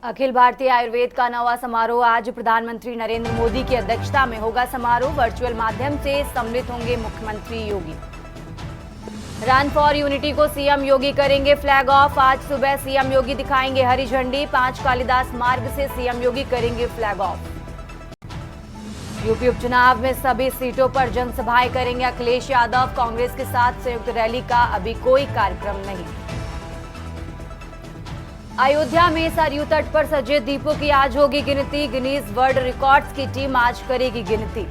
अखिल भारतीय आयुर्वेद का नवा समारोह आज प्रधानमंत्री नरेंद्र मोदी की अध्यक्षता में होगा। समारोह वर्चुअल माध्यम से सम्मिलित होंगे मुख्यमंत्री योगी। रन फॉर यूनिटी को सीएम योगी करेंगे फ्लैग ऑफ। आज सुबह सीएम योगी दिखाएंगे हरी झंडी। 5 कालिदास मार्ग से सीएम योगी करेंगे फ्लैग ऑफ। यूपी उपचुनाव में सभी सीटों पर जनसभाएं करेंगे अखिलेश यादव। कांग्रेस के साथ संयुक्त रैली का अभी कोई कार्यक्रम नहीं। अयोध्या में सरयू तट पर सजे दीपों की आज होगी गिनती। गिनीज वर्ल्ड रिकॉर्ड्स की टीम आज करेगी गिनती।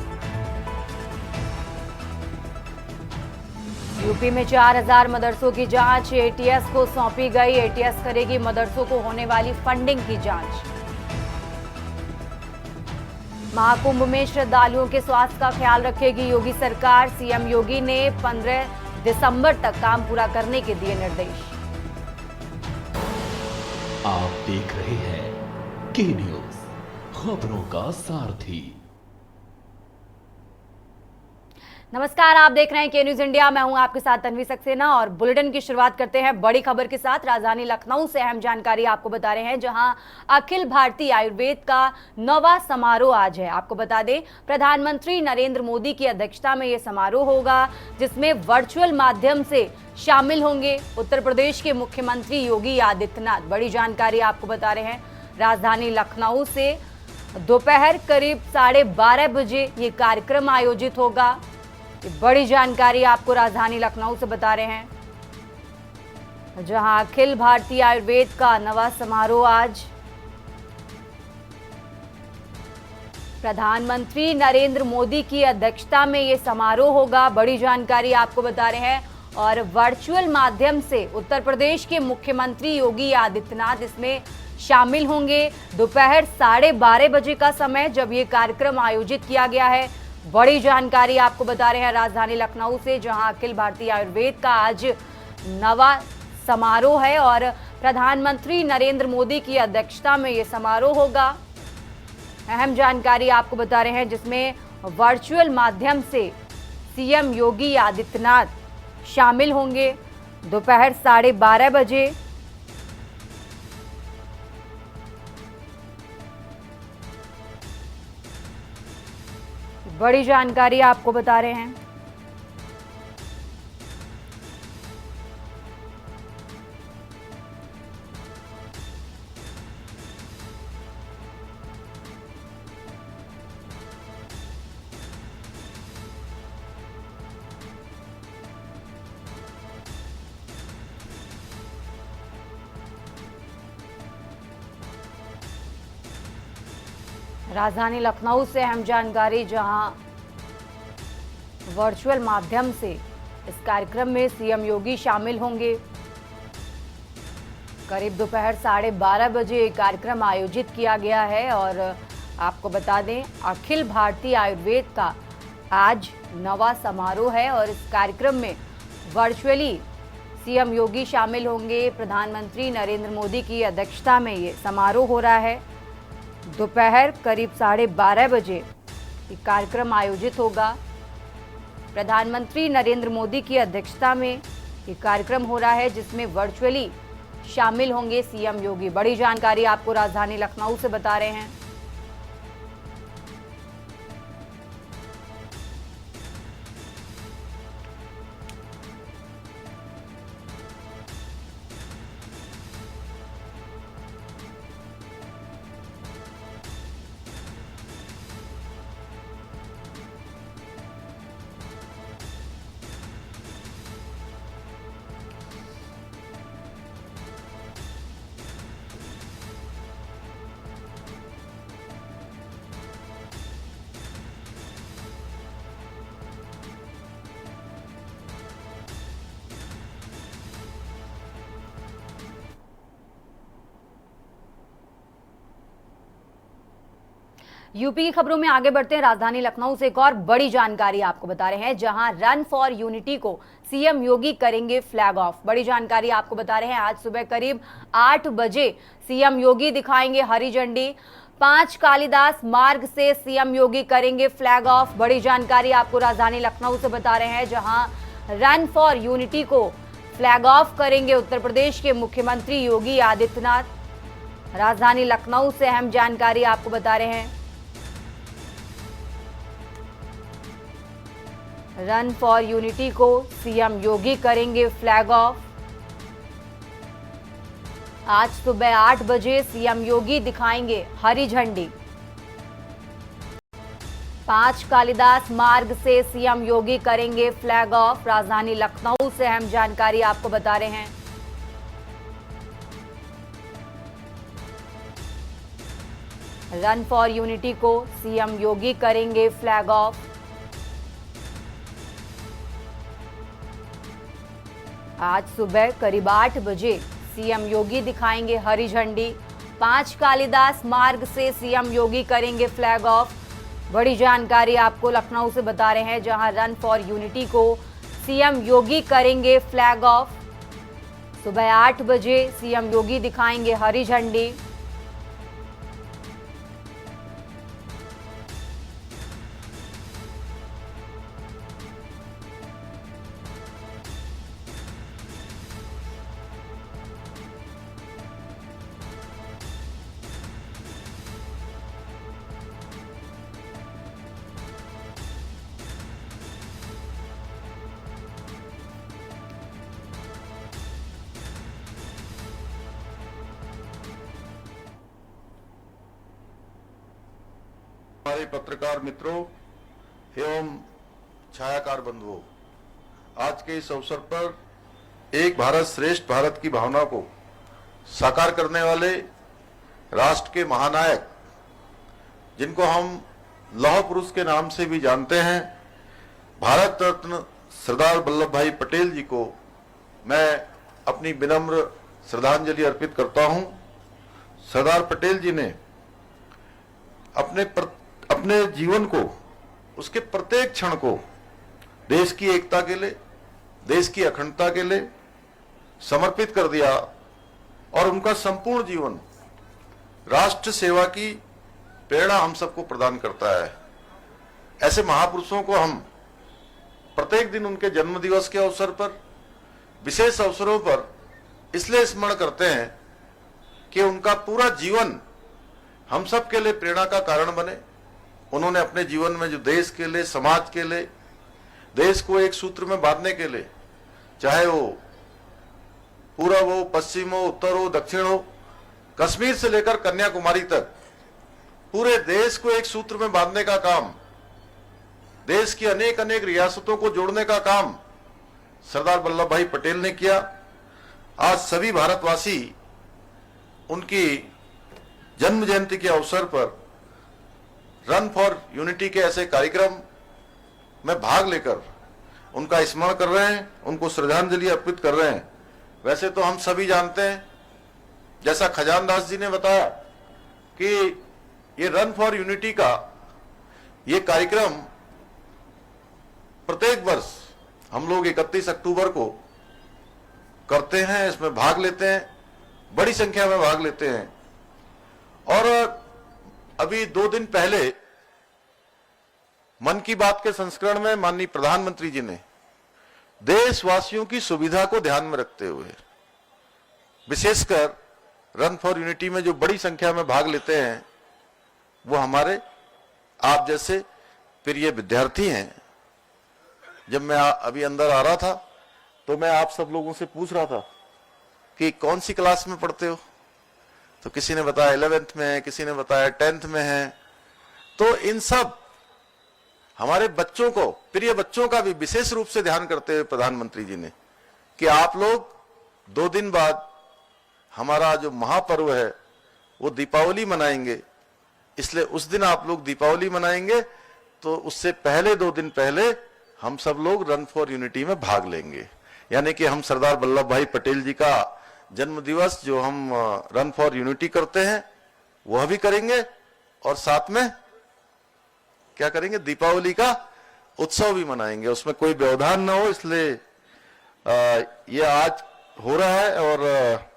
यूपी में 4000 मदरसों की जांच एटीएस को सौंपी गई। एटीएस करेगी मदरसों को होने वाली फंडिंग की जांच। महाकुंभ में श्रद्धालुओं के स्वास्थ्य का ख्याल रखेगी योगी सरकार। सीएम योगी ने 15 दिसंबर तक काम पूरा करने के दिए निर्देश। आप देख रहे हैं के न्यूज, खबरों का सारथी। नमस्कार, आप देख रहे हैं के न्यूज इंडिया। मैं हूं आपके साथ तन्वी सक्सेना और बुलेटिन की शुरुआत करते हैं बड़ी खबर के साथ। राजधानी लखनऊ से अहम जानकारी आपको बता रहे हैं, जहां अखिल भारतीय आयुर्वेद का नवा समारोह आज है। आपको बता दें, प्रधानमंत्री नरेंद्र मोदी की अध्यक्षता में यह समारोह होगा, जिसमें वर्चुअल माध्यम से शामिल होंगे उत्तर प्रदेश के मुख्यमंत्री योगी आदित्यनाथ। बड़ी जानकारी आपको बता रहे हैं, राजधानी लखनऊ से दोपहर करीब 12:30 बजे ये कार्यक्रम आयोजित होगा। बड़ी जानकारी आपको राजधानी लखनऊ से बता रहे हैं, जहां अखिल भारतीय आयुर्वेद का नवा समारोह आज प्रधानमंत्री नरेंद्र मोदी की अध्यक्षता में यह समारोह होगा। बड़ी जानकारी आपको बता रहे हैं और वर्चुअल माध्यम से उत्तर प्रदेश के मुख्यमंत्री योगी आदित्यनाथ इसमें शामिल होंगे। दोपहर 12:30 बजे का समय जब ये कार्यक्रम आयोजित किया गया है। बड़ी जानकारी आपको बता रहे हैं राजधानी लखनऊ से, जहां अखिल भारतीय आयुर्वेद का आज नवा समारोह है और प्रधानमंत्री नरेंद्र मोदी की अध्यक्षता में यह समारोह होगा। अहम जानकारी आपको बता रहे हैं, जिसमें वर्चुअल माध्यम से सीएम योगी आदित्यनाथ शामिल होंगे दोपहर 12:30 बजे। बड़ी जानकारी आपको बता रहे हैं। राजधानी लखनऊ से अहम जानकारी, जहां वर्चुअल माध्यम से इस कार्यक्रम में सीएम योगी शामिल होंगे। करीब दोपहर 12:30 बजे ये कार्यक्रम आयोजित किया गया है और आपको बता दें, अखिल भारतीय आयुर्वेद का आज नवा समारोह है और इस कार्यक्रम में वर्चुअली सीएम योगी शामिल होंगे। प्रधानमंत्री नरेंद्र मोदी की अध्यक्षता में ये समारोह हो रहा है। दोपहर करीब 12:30 बजे ये कार्यक्रम आयोजित होगा। प्रधानमंत्री नरेंद्र मोदी की अध्यक्षता में ये कार्यक्रम हो रहा है, जिसमें वर्चुअली शामिल होंगे सीएम योगी। बड़ी जानकारी आपको राजधानी लखनऊ से बता रहे हैं। यूपी की खबरों में आगे बढ़ते हैं। राजधानी लखनऊ से एक और बड़ी जानकारी आपको बता रहे हैं, जहां रन फॉर यूनिटी को सीएम योगी करेंगे फ्लैग ऑफ। बड़ी जानकारी आपको बता रहे हैं, आज सुबह करीब 8 बजे सीएम योगी दिखाएंगे हरी झंडी। 5 कालिदास मार्ग से सीएम योगी करेंगे फ्लैग ऑफ। बड़ी जानकारी आपको राजधानी लखनऊ से बता रहे हैं, जहां रन फॉर यूनिटी को फ्लैग ऑफ करेंगे उत्तर प्रदेश के मुख्यमंत्री योगी आदित्यनाथ। राजधानी लखनऊ से अहम जानकारी आपको बता रहे हैं। रन फॉर यूनिटी को सीएम योगी करेंगे फ्लैग ऑफ। आज सुबह 8 बजे सीएम योगी दिखाएंगे हरी झंडी। 5 कालिदास मार्ग से सीएम योगी करेंगे फ्लैग ऑफ। राजधानी लखनऊ से अहम जानकारी आपको बता रहे हैं। रन फॉर यूनिटी को सीएम योगी करेंगे फ्लैग ऑफ। आज सुबह करीब 8 बजे सीएम योगी दिखाएंगे हरी झंडी। 5 कालिदास मार्ग से सीएम योगी करेंगे फ्लैग ऑफ। बड़ी जानकारी आपको लखनऊ से बता रहे हैं, जहां रन फॉर यूनिटी को सीएम योगी करेंगे फ्लैग ऑफ। सुबह 8 बजे सीएम योगी दिखाएंगे हरी झंडी। हमारे पत्रकार मित्रों एवं छायाकार बंधुओं, आज के इस अवसर पर एक भारत श्रेष्ठ भारत की भावना को साकार करने वाले राष्ट्र के महानायक, जिनको हम लौह पुरुष के नाम से भी जानते हैं, भारत रत्न सरदार वल्लभ भाई पटेल जी को मैं अपनी विनम्र श्रद्धांजलि अर्पित करता हूं। सरदार पटेल जी ने अपने जीवन को, उसके प्रत्येक क्षण को देश की एकता के लिए, देश की अखंडता के लिए समर्पित कर दिया और उनका संपूर्ण जीवन राष्ट्र सेवा की प्रेरणा हम सबको प्रदान करता है। ऐसे महापुरुषों को हम प्रत्येक दिन उनके जन्म दिवस के अवसर पर, विशेष अवसरों पर इसलिए स्मरण करते हैं कि उनका पूरा जीवन हम सब के लिए प्रेरणा का कारण बने। उन्होंने अपने जीवन में जो देश के लिए, समाज के लिए, देश को एक सूत्र में बांधने के लिए, चाहे वो पूरब हो, पश्चिम हो, उत्तर हो, दक्षिण हो, कश्मीर से लेकर कन्याकुमारी तक पूरे देश को एक सूत्र में बांधने का काम, देश की अनेक अनेक रियासतों को जोड़ने का काम सरदार वल्लभ भाई पटेल ने किया। आज सभी भारतवासी उनकी जन्म जयंती के अवसर पर रन फॉर यूनिटी के ऐसे कार्यक्रम में भाग लेकर उनका स्मरण कर रहे हैं, उनको श्रद्धांजलि अर्पित कर रहे हैं। वैसे तो हम सभी जानते हैं, जैसा खजानदास जी ने बताया, कि ये रन फॉर यूनिटी का ये कार्यक्रम प्रत्येक वर्ष हम लोग 31 अक्टूबर को करते हैं, इसमें भाग लेते हैं, बड़ी संख्या में भाग लेते हैं। और अभी 2 दिन पहले मन की बात के संस्करण में माननीय प्रधानमंत्री जी ने देशवासियों की सुविधा को ध्यान में रखते हुए, विशेषकर रन फॉर यूनिटी में जो बड़ी संख्या में भाग लेते हैं वो हमारे आप जैसे प्रिय विद्यार्थी हैं। जब मैं अभी अंदर आ रहा था तो मैं आप सब लोगों से पूछ रहा था कि कौन सी क्लास में पढ़ते हो, तो किसी ने बताया 11th में है, किसी ने बताया 10th में है। तो इन सब हमारे बच्चों को, प्रिय बच्चों का भी विशेष रूप से ध्यान करते हुए प्रधानमंत्री जी ने कि आप लोग 2 दिन बाद हमारा जो महापर्व है वो दीपावली मनाएंगे, इसलिए उस दिन आप लोग दीपावली मनाएंगे, तो उससे पहले 2 दिन पहले हम सब लोग रन फॉर यूनिटी में भाग लेंगे। यानी कि हम सरदार वल्लभ भाई पटेल जी का जन्म दिवस जो हम रन फॉर यूनिटी करते हैं वह भी करेंगे, और साथ में क्या करेंगे, दीपावली का उत्सव भी मनाएंगे। उसमें कोई व्यवधान ना हो, इसलिए ये आज हो रहा है।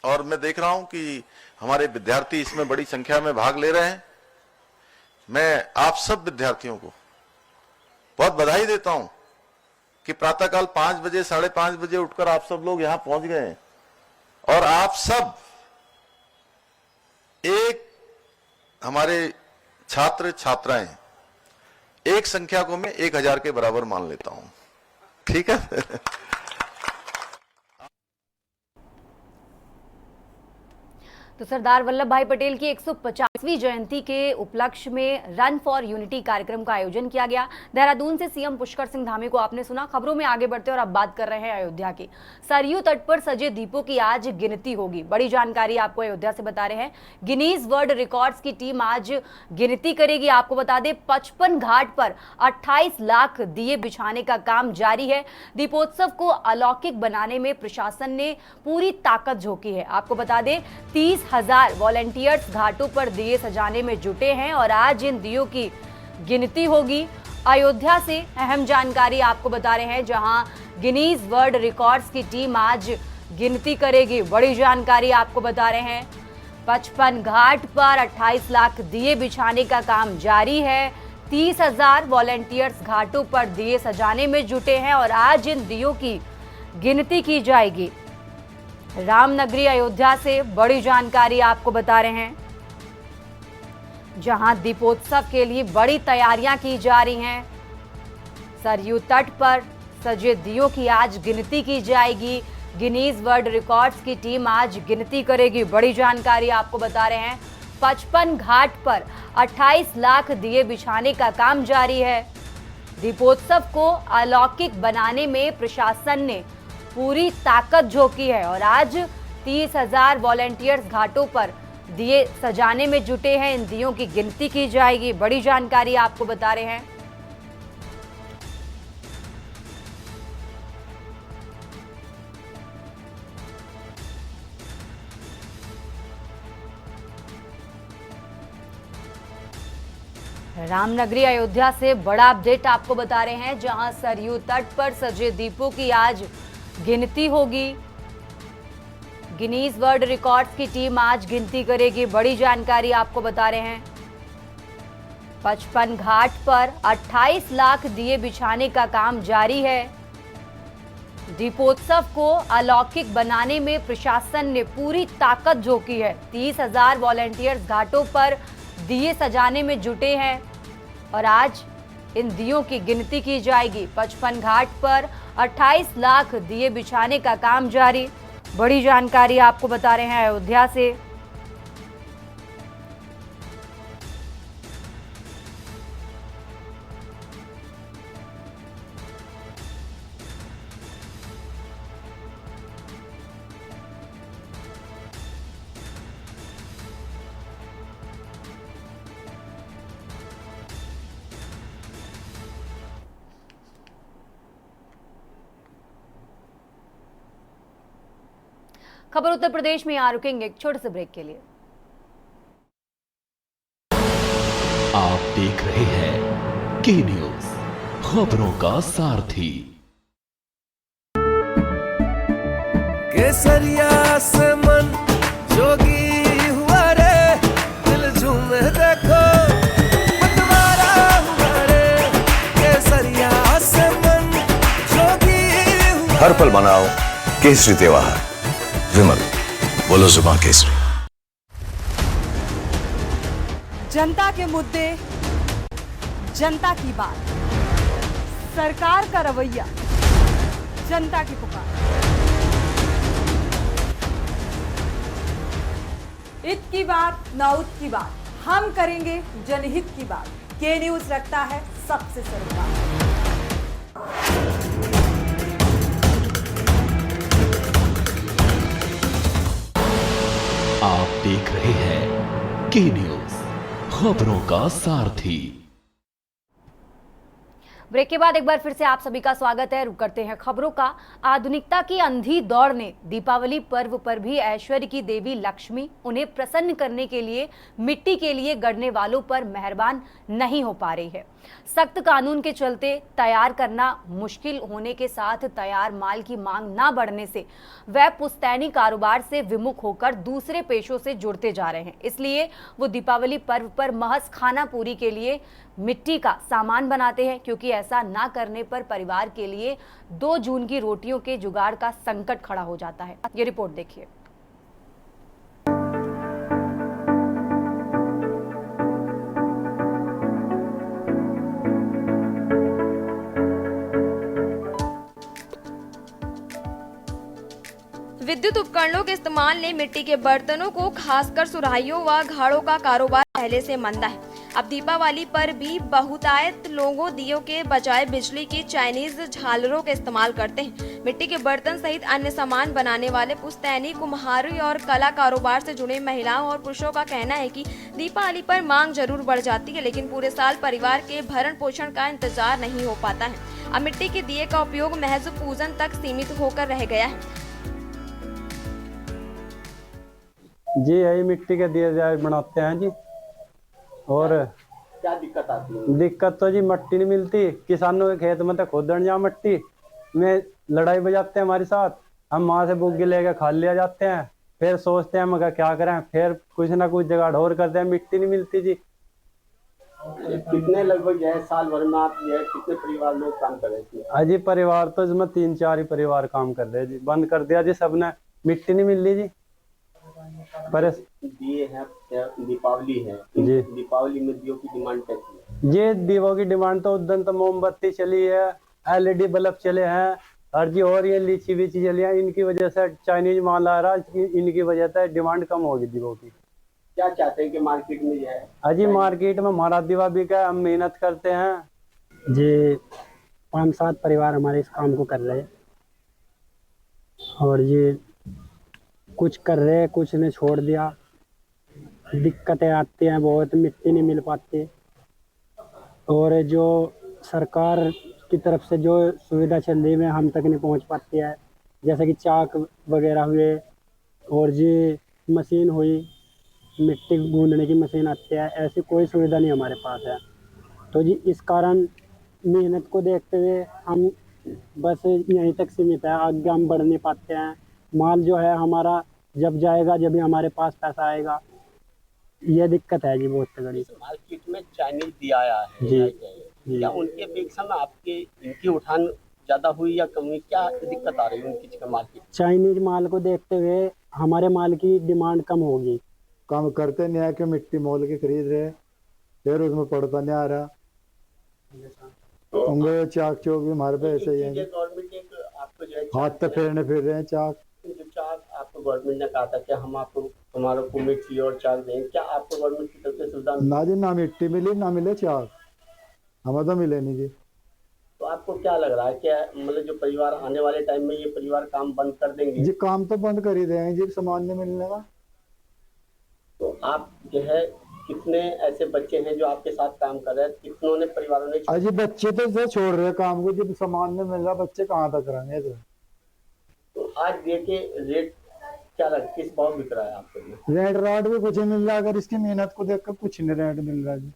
और मैं देख रहा हूं कि हमारे विद्यार्थी इसमें बड़ी संख्या में भाग ले रहे हैं। मैं आप सब विद्यार्थियों को बहुत बधाई देता हूं कि प्रातःकाल 5 बजे, 5:30 बजे उठकर आप सब लोग यहां पहुंच गए हैं। और आप सब एक, हमारे छात्र छात्राएं, एक संख्या को मैं 1000 के बराबर मान लेता हूं, ठीक है। तो सरदार वल्लभ भाई पटेल की 150वीं जयंती के उपलक्ष्य में रन फॉर यूनिटी कार्यक्रम का आयोजन किया गया। देहरादून से सीएम पुष्कर सिंह धामी को आपने सुना। खबरों में आगे बढ़ते और अब बात कर रहे हैं अयोध्या की। सरयू तट पर सजे दीपों की आज गिनती होगी। बड़ी जानकारी आपको अयोध्या से बता रहे हैं। गिनीज वर्ल्ड रिकॉर्ड्स की टीम आज गिनती करेगी। आपको बता दें 55 घाट पर 28 लाख दिए बिछाने का काम जारी है। दीपोत्सव को अलौकिक बनाने में प्रशासन ने पूरी ताकत झोंकी है। आपको बता दें 30,000 वॉलंटियर्स घाटों पर दिए सजाने में जुटे हैं और आज इन दियों की गिनती होगी। अयोध्या से अहम जानकारी आपको बता रहे हैं, जहां गिनीज वर्ल्ड रिकॉर्ड्स की टीम आज गिनती करेगी। बड़ी जानकारी आपको बता रहे हैं 55 घाट पर 28 लाख दिए बिछाने का काम जारी है। 30,000 वॉलंटियर्स घाटों पर दिए सजाने में जुटे हैं और आज इन दियों की गिनती की जाएगी। रामनगरी अयोध्या से बड़ी जानकारी आपको बता रहे हैं, जहां दीपोत्सव के लिए बड़ी तैयारियां की जा रही हैं। सरयू तट पर सजे दियों की आज गिनती की जाएगी। गिनीज वर्ल्ड रिकॉर्ड्स की टीम आज गिनती करेगी। बड़ी जानकारी आपको बता रहे हैं 55 घाट पर 28 लाख दिए बिछाने का काम जारी है। दीपोत्सव को अलौकिक बनाने में प्रशासन ने पूरी ताकत झोंकी है और आज 30,000 वॉलंटियर्स घाटों पर दिए सजाने में जुटे हैं। इन दियों की गिनती की जाएगी। बड़ी जानकारी आपको बता रहे हैं। रामनगरी अयोध्या से बड़ा अपडेट आपको बता रहे हैं, जहां सरयू तट पर सजे दीपों की आज गिनती होगी। गिनीज वर्ल्ड रिकॉर्ड्स की टीम आज गिनती करेगी। बड़ी जानकारी आपको बता रहे हैं 55 घाट पर 28 लाख दिए बिछाने का काम जारी है। दीपोत्सव को अलौकिक बनाने में प्रशासन ने पूरी ताकत झोंकी है। 30,000 वॉलंटियर्स घाटों पर दिए सजाने में जुटे हैं और आज इन दियों की गिनती की जाएगी। 55 घाट पर 28 लाख दिए बिछाने का काम जारी। बड़ी जानकारी आपको बता रहे हैं अयोध्या से। खबर उत्तर प्रदेश में यहाँ रुकेंगे एक छोटे से ब्रेक के लिए। आप देख रहे हैं के न्यूज, खबरों का सारथी। केसरिया से मन जोगी हुआ रे, दिल झूमे देखो पतवारा हुआ रे। केसरिया से मन जोगी हुआ। हर पल मनाओ केसरी त्योहार। विमल, बोलो जुबान केसरी। जनता के मुद्दे, जनता की बात, सरकार का रवैया, जनता की पुकार। इत की बात ना उत की बात, हम करेंगे जनहित की बात। के न्यूज रखता है सबसे सरोकार। आप देख रहे हैं के न्यूज, खबरों का सारथी। ब्रेक के बाद एक बार फिर से आप सभी का स्वागत है। रुक करते हैं खबरों का। आधुनिकता की अंधी दौड़ ने दीपावली पर्व पर भी ऐश्वर्य की देवी लक्ष्मी उन्हें प्रसन्न करने के लिए मिट्टी के लिए गढ़ने वालों पर मेहरबान नहीं हो पा रही है। सख्त कानून के चलते तैयार करना मुश्किल होने के साथ तैयार माल की मांग न बढ़ने से वह पुश्तैनी कारोबार से विमुख होकर दूसरे पेशों से जुड़ते जा रहे हैं। इसलिए वो दीपावली पर्व पर महज खाना पूरी के लिए मिट्टी का सामान बनाते हैं, क्योंकि ऐसा ना करने पर परिवार के लिए 2 जून की रोटियों के जुगाड़ का संकट खड़ा हो जाता है। ये रिपोर्ट देखिए। विद्युत उपकरणों के इस्तेमाल ने मिट्टी के बर्तनों को खासकर सुराहियों व घाड़ों का कारोबार पहले से मंदा है। अब दीपावली पर भी बहुतायत लोगों दियों के बजाय बिजली की चाइनीज झालरों का इस्तेमाल करते हैं। मिट्टी के बर्तन सहित अन्य सामान बनाने वाले पुश्तैनी, कुम्हारी और कला कारोबार से जुड़े महिलाओं और पुरुषों का कहना है कि दीपावली पर मांग जरूर बढ़ जाती है, लेकिन पूरे साल परिवार के भरण पोषण का इंतजार नहीं हो पाता है। अब मिट्टी के दिए का उपयोग महज पूजन तक सीमित होकर रह गया है। जी यही मिट्टी के दिए जाए बनाते हैं जी। और क्या दिक्कत आती है? दिक्कत तो जी मिट्टी नहीं मिलती, किसानों के खेत में तो खोदन जा मिट्टी में लड़ाई बजाते हैं हमारे साथ, हम वहां से बुग्गी लेके खा लिया जाते हैं, फिर सोचते हैं मगर क्या करें, फिर कुछ ना कुछ जुगाड़ और करते हैं, मिट्टी नहीं मिलती जी। कितने लगभग जो है साल भर में आप जो है कितने परिवार लोग काम कर रहे थे? अजी परिवार तो इसमें 3-4 ही परिवार काम कर रहे हैं जी, बंद कर दिया जी सबने, मिट्टी नहीं मिल रही जी। पर दिए हैं, दीपावली है जी, दीपावली में दियों की डिमांड कैसी है? ये दीवों की डिमांड तो उस दिन तो मोमबत्ती चली है, LED बल्ब चले हैं और जी, और ये लीची वीची चली है, इनकी वजह से चाइनीज माल आ रहा है, इनकी वजह से डिमांड कम होगी दीवों की। क्या चाहते हैं कि मार्केट में जो है? अजी मार्केट में हमारा दीवा बिका है, हम मेहनत करते हैं जी। 5-7 परिवार हमारे इस काम को कर रहे हैं और ये कुछ कर रहे हैं, कुछ ने छोड़ दिया। दिक्कतें आती हैं बहुत, मिट्टी नहीं मिल पाती और जो सरकार की तरफ से जो सुविधा चल रही है हम तक नहीं पहुंच पाती है, जैसे कि चाक वगैरह हुए और जी मशीन हुई, मिट्टी गूंदने की मशीन आती है, ऐसी कोई सुविधा नहीं हमारे पास है। तो जी इस कारण मेहनत को देखते हुए हम बस यहीं तक सीमित है, आगे हम बढ़ नहीं पाते हैं। माल जो है हमारा जब जाएगा जब भी हमारे पास पैसा आएगा, ये दिक्कत है जी बहुत तगड़ी। मार्केट में चाइनीज दिया आया है जी, क्या उनकी अपेक्षा में आपके इनकी उठान ज्यादा हुई या कम हुई? क्या दिक्कत आ रही है उनकी जगह मार्केट? चाइनीज माल को देखते हुए हमारे माल की डिमांड कम होगी। काम करते नहीं है कि मिट्टी मोल के खरीद रहे, फिर उसमें पड़ता नहीं आ रहा, उंगली चाक चौक भी हमारे पे ऐसे ही है। गवर्नमेंट एक आपको जो है हाथ तो फेरने फिर रहे हैं चाक। जो चाक आपको गवर्नमेंट ने कहा था कि हम आपको हमारे को मिट्टी और चाक देंगे, क्या आपको गवर्नमेंट की तरफ से सुविधा? ना जी, ना मिट्टी मिली ना मिले चाक, हमें तो मिले नहीं जी। तो आपको क्या लग रहा है, क्या मतलब जो परिवार आने वाले टाइम में ये परिवार काम बंद कर देंगे? जी काम तो बंद कर ही देंगे जी, सामान नहीं मिलने का। तो आप जो है कितने ऐसे बच्चे हैं जो आपके साथ काम कर रहे हैं, कितनों ने परिवारों ने? अजी बच्चे तो छोड़ रहे हैं काम को, जब सामान नहीं मिल रहा बच्चे कहाँ तक करेंगे? तो आज ये के रेट क्या लग, किस भाव बिक रहा है आपको? रेट राट भी कुछ नहीं मिल रहा, अगर इसकी मेहनत को देखकर कुछ नहीं रेट मिल रहा जी।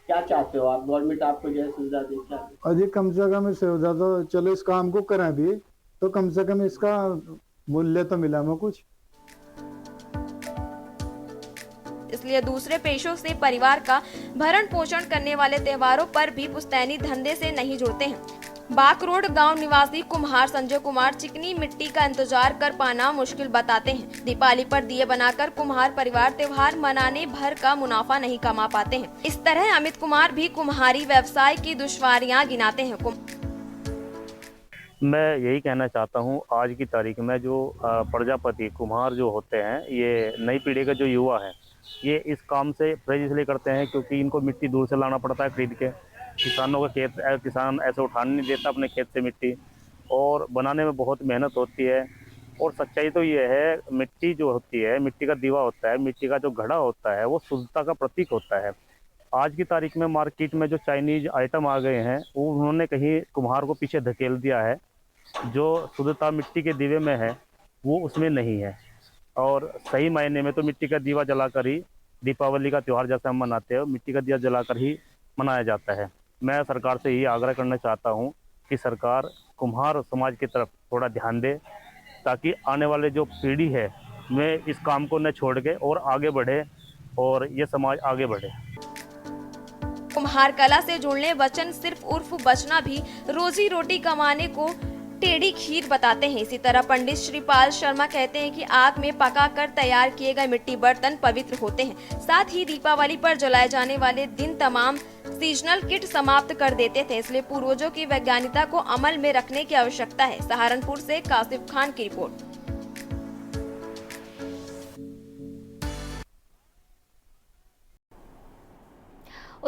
क्या चाहते हो आप, गवर्नमेंट आपको जो है सुविधा दे? क्या अजी कम से कम सुविधा तो चलो, इस काम को करें भी तो कम से कम इसका मूल्य तो मिला हमें कुछ। इसलिए दूसरे पेशों से परिवार का भरण पोषण करने वाले त्योहारों पर भी पुश्तैनी धंधे से नहीं जुड़ते हैं। बाकरोड गांव निवासी कुम्हार संजय कुमार चिकनी मिट्टी का इंतजार कर पाना मुश्किल बताते हैं। दीपावली पर दिए बनाकर कुम्हार परिवार त्योहार मनाने भर का मुनाफा नहीं कमा पाते हैं। इस तरह अमित कुमार भी कुम्हारी व्यवसाय की दुश्वारियां गिनाते हैं। मैं यही कहना चाहता हूं, आज की तारीख में जो प्रजापति कुम्हार जो होते हैं, ये नई पीढ़ी का जो युवा है, ये इस काम से प्रेरित इसलिए करते हैं क्योंकि इनको मिट्टी दूर से लाना पड़ता है खरीद के। किसानों का खेत, किसान ऐसे उठाने नहीं देता अपने खेत से मिट्टी, और बनाने में बहुत मेहनत होती है। और सच्चाई तो ये है, मिट्टी जो होती है, मिट्टी का दीवा होता है, मिट्टी का जो घड़ा होता है, वो शुद्धता का प्रतीक होता है। आज की तारीख में मार्केट में जो चाइनीज आइटम आ गए हैं, वो उन्होंने कहीं कुम्हार को पीछे धकेल दिया है। जो शुद्धता मिट्टी के दीवे में है वो उसमें नहीं है। और सही मायने में तो मिट्टी का दीवा जलाकर ही दीपावली का त्यौहार जैसे हम मनाते हैं, मिट्टी का दिया जलाकर ही मनाया जाता है। मैं सरकार से यही आग्रह करना चाहता हूं कि सरकार कुम्हार समाज की तरफ थोड़ा ध्यान दे, ताकि आने वाले जो पीढ़ी है वे इस काम को न छोड़ के और आगे बढ़े और ये समाज आगे बढ़े। कुम्हार कला से जुड़ने वचन सिर्फ उर्फ बचना भी रोजी रोटी कमाने को टेढ़ी खीर बताते हैं। इसी तरह पंडित श्रीपाल शर्मा कहते हैं कि आग में पकाकर तैयार किए गए मिट्टी बर्तन पवित्र होते हैं। साथ ही दीपावली पर जलाए जाने वाले दिन तमाम सीजनल किट समाप्त कर देते थे, इसलिए पूर्वजों की वैज्ञानिकता को अमल में रखने की आवश्यकता है। सहारनपुर से कासिफ खान की रिपोर्ट।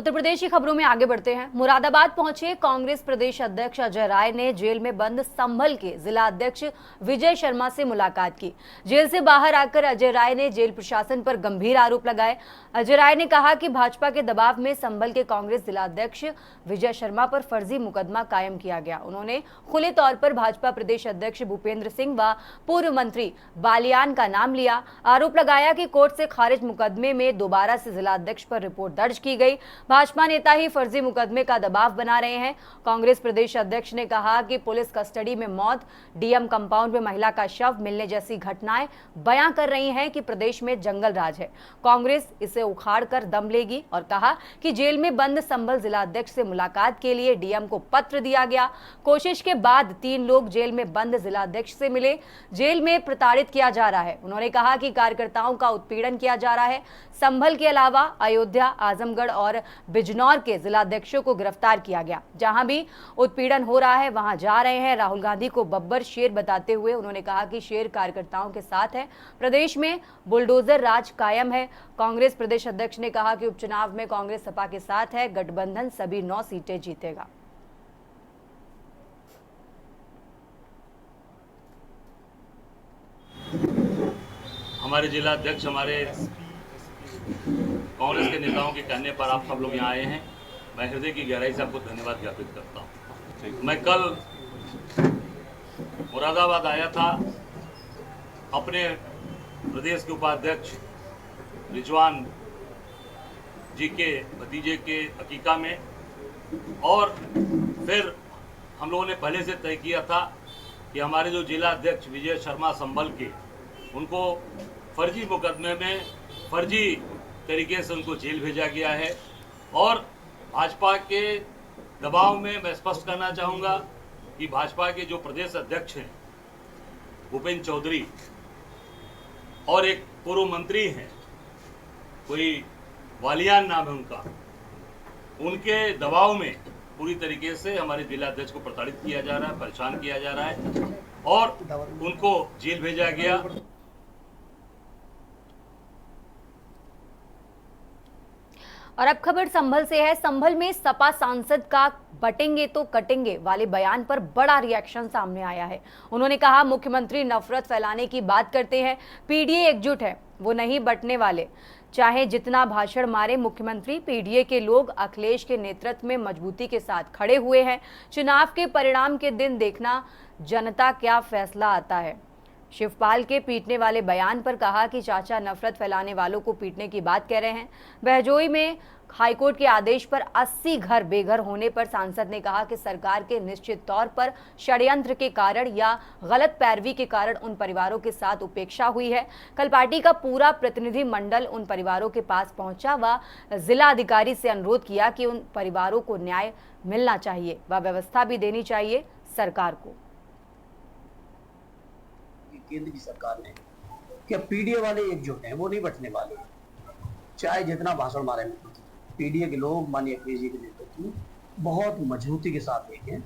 उत्तर प्रदेश की खबरों में आगे बढ़ते हैं। मुरादाबाद पहुंचे कांग्रेस प्रदेश अध्यक्ष अजय राय ने जेल में बंद संभल के जिला अध्यक्ष विजय शर्मा से मुलाकात की। जेल से बाहर आकर अजय राय ने जेल प्रशासन पर गंभीर आरोप लगाए। अजय राय ने कहा कि भाजपा के दबाव में संभल के कांग्रेस जिला अध्यक्ष विजय शर्मा पर फर्जी मुकदमा कायम किया गया। उन्होंने खुले तौर पर भाजपा प्रदेश अध्यक्ष भूपेंद्र सिंह व पूर्व मंत्री बालियान का नाम लिया। आरोप लगाया कि कोर्ट से खारिज मुकदमे में दोबारा से जिला अध्यक्ष पर रिपोर्ट दर्ज की गई। भाजपा नेता ही फर्जी मुकदमे का दबाव बना रहे हैं। कांग्रेस प्रदेश अध्यक्ष ने कहा कि पुलिस कस्टडी में मौत, डीएम कंपाउंड में महिला का शव मिलने जैसी घटनाएं बयां कर रही हैं कि प्रदेश में जंगल राज है। कांग्रेस इसे उखाड़ कर दम लेगी और कहा कि जेल में बंद संभल जिला अध्यक्ष से मुलाकात के लिए डीएम को पत्र दिया गया। कोशिश के बाद 3 लोग जेल में बंद जिला अध्यक्ष से मिले। जेल में प्रताड़ित किया जा रहा है। उन्होंने कहा कि कार्यकर्ताओं का उत्पीड़न किया जा रहा है। संभल के अलावा अयोध्या, आजमगढ़ और बिजनौर के जिलाध्यक्षों को गिरफ्तार किया गया। जहां भी उत्पीड़न हो रहा है वहां जा रहे हैं। राहुल गांधी को बब्बर शेर बताते हुए उन्होंने कहा कि शेर कार्यकर्ताओं के साथ है। प्रदेश में बुलडोजर राज कायम है। कांग्रेस प्रदेश अध्यक्ष ने कहा कि उपचुनाव में कांग्रेस सपा के साथ है। गठबंधन सभी 9 सीटें जीतेगा। हमारे जिला अध्यक्ष, हमारे कांग्रेस के नेताओं के कहने पर आप सब लोग यहाँ आए हैं। मैं हृदय की गहराई से आपको धन्यवाद ज्ञापित करता हूँ। मैं कल मुरादाबाद आया था अपने प्रदेश के उपाध्यक्ष रिजवान जी के भतीजे के अकीका में, और फिर हम लोगों ने पहले से तय किया था कि हमारे जो जिला अध्यक्ष विजय शर्मा संभल के, उनको फर्जी मुकदमे में फर्जी तरीके से उनको जेल भेजा गया है। और भाजपा के दबाव में मैं स्पष्ट करना चाहूँगा कि भाजपा के जो प्रदेश अध्यक्ष हैं भूपेंद्र चौधरी और एक पूर्व मंत्री हैं, कोई बालियान नाम है उनका, उनके दबाव में पूरी तरीके से हमारे जिला अध्यक्ष को प्रताड़ित किया जा रहा है, परेशान किया जा रहा है और उनको जेल भेजा गया। और अब खबर संभल से है। संभल में सपा सांसद का बटेंगे तो कटेंगे वाले बयान पर बड़ा रिएक्शन सामने आया है। उन्होंने कहा मुख्यमंत्री नफरत फैलाने की बात करते हैं, पीडीए एकजुट है, वो नहीं बंटने वाले। चाहे जितना भाषण मारे मुख्यमंत्री, पीडीए के लोग अखिलेश के नेतृत्व में मजबूती के साथ खड़े हुए हैं। चुनाव के परिणाम के दिन देखना जनता क्या फैसला आता है। शिवपाल के पीटने वाले बयान पर कहा कि चाचा नफरत फैलाने वालों को पीटने की बात कह रहे हैं। बहजोई में हाईकोर्ट के आदेश पर 80 घर बेघर होने पर सांसद ने कहा कि सरकार के निश्चित तौर पर षड्यंत्र के कारण या गलत पैरवी के कारण उन परिवारों के साथ उपेक्षा हुई है। कल पार्टी का पूरा प्रतिनिधि मंडल उन परिवारों के पास पहुंचा व जिला अधिकारी से अनुरोध किया कि उन परिवारों को न्याय मिलना चाहिए व व्यवस्था भी देनी चाहिए सरकार को। केंद्र की सरकार ने कि पीडीए वाले एकजुट हैं, वो नहीं बंटने वाले। चाहे जितना भाषण मारे, पीडीए के लोग माननीय अखिलेश जी के नेतृत्व में बहुत मजबूती के साथ देखें,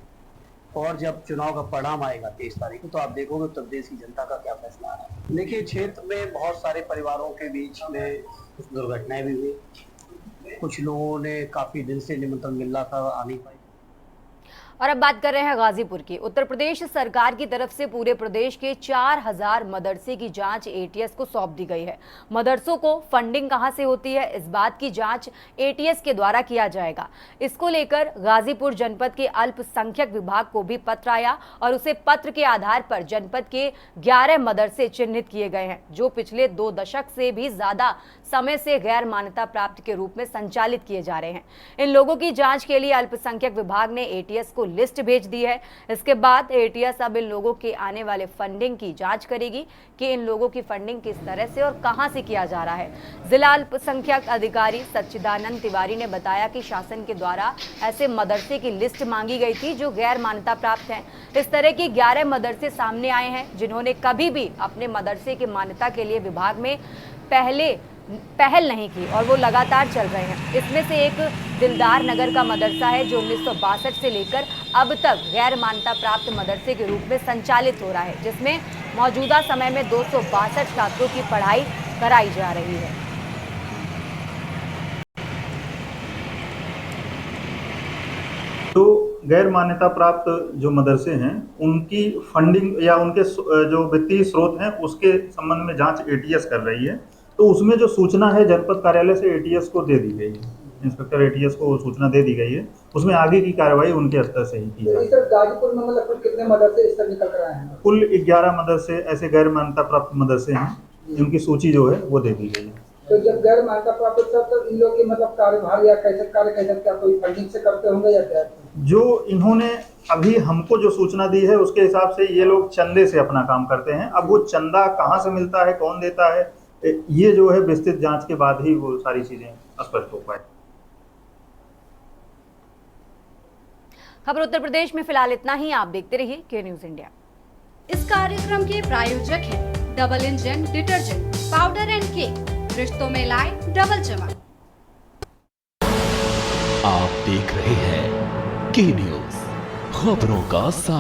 और जब चुनाव का परिणाम आएगा 23 तारीख को, तो आप देखोगे उत्तर प्रदेश की जनता का क्या फैसला आ रहा है। देखिए, क्षेत्र में बहुत सारे परिवारों के बीच में कुछ दुर्घटनाएं भी हुई। कुछ लोगों ने काफी दिन से निमंत्रण मिल रहा था, आ नहीं पाए। और अब बात कर रहे हैं गाजीपुर की। उत्तर प्रदेश सरकार की तरफ से पूरे प्रदेश के 4000 मदरसे की जांच एटीएस को सौंप दी गई है। मदरसों को फंडिंग कहां से होती है, इस बात की जांच एटीएस के द्वारा किया जाएगा। इसको लेकर गाजीपुर जनपद के अल्पसंख्यक विभाग को भी पत्र आया और उसे पत्र के आधार पर जनपद के 11 मदरसे चिन्हित किए गए हैं, जो पिछले 2 दशक से भी ज्यादा समय से गैर मान्यता प्राप्त के रूप में संचालित किए जा रहे हैं। इन लोगों की जांच के लिए अल्पसंख्यक विभाग ने एटीएस को लिस्ट भेज दी है। इसके बाद एटीएस अब इन लोगों के आने वाले फंडिंग की जांच करेगी कि इन लोगों की फंडिंग किस तरह से और कहां से किया जा रहा है। जिला अल्पसंख्यक अधिकारी सच्चिदानंद तिवारी ने बताया कि शासन के द्वारा ऐसे मदरसे की लिस्ट मांगी गई थी जो गैर मान्यता प्राप्त हैं। इस तरह की 11 मदरसे सामने आए हैं जिन्होंने कभी भी अपने मदरसे की मान्यता के लिए विभाग में पहल नहीं की और वो लगातार चल रहे हैं। इसमें से एक दिलदार नगर का मदरसा है जो 1962 से लेकर अब तक गैर मान्यता प्राप्त मदरसे के रूप में संचालित हो रहा है, जिसमें मौजूदा समय में 262 छात्रों की पढ़ाई कराई जा रही है। गैर मान्यता प्राप्त जो मदरसे हैं उनकी फंडिंग या उनके जो वित्तीय स्रोत हैं उसके संबंध में जांच एटीएस कर रही है। तो उसमें जो सूचना है जनपद कार्यालय से एटीएस को दे दी गई है, इंस्पेक्टर एटीएस को सूचना दे दी गई है, उसमें आगे की कार्रवाई उनके स्तर से ही की जाएगी। गाजीपुर में मतलब कितने मदरसे इस तरह निकल कर आए हैं? कुल 11 मदरसे ऐसे गैर मान्यता प्राप्त मदरसे हैं, जिनकी सूची जो है वो दे दी गई है। तो जब गैर मान्यता प्राप्त तो इन लोगों की मतलब कार्यभार या कैसे कार्य कैसे क्या कोई फंडिंग से करते होंगे या क्या? जो इन्होंने अभी हमको जो सूचना दी है उसके हिसाब से ये लोग चंदे से अपना काम करते हैं। अब वो चंदा कहाँ से मिलता है, कौन देता है, ये जो है विस्तृत जांच के बाद ही वो सारी चीजें स्पष्ट हो पाए। खबर उत्तर प्रदेश में फिलहाल इतना ही। आप देखते रहिए के न्यूज इंडिया। इस कार्यक्रम के प्रायोजक हैं double engine detergent powder and cake, रिश्तों में लाए डबल चमक। आप देख रहे हैं के न्यूज, खबरों का सार।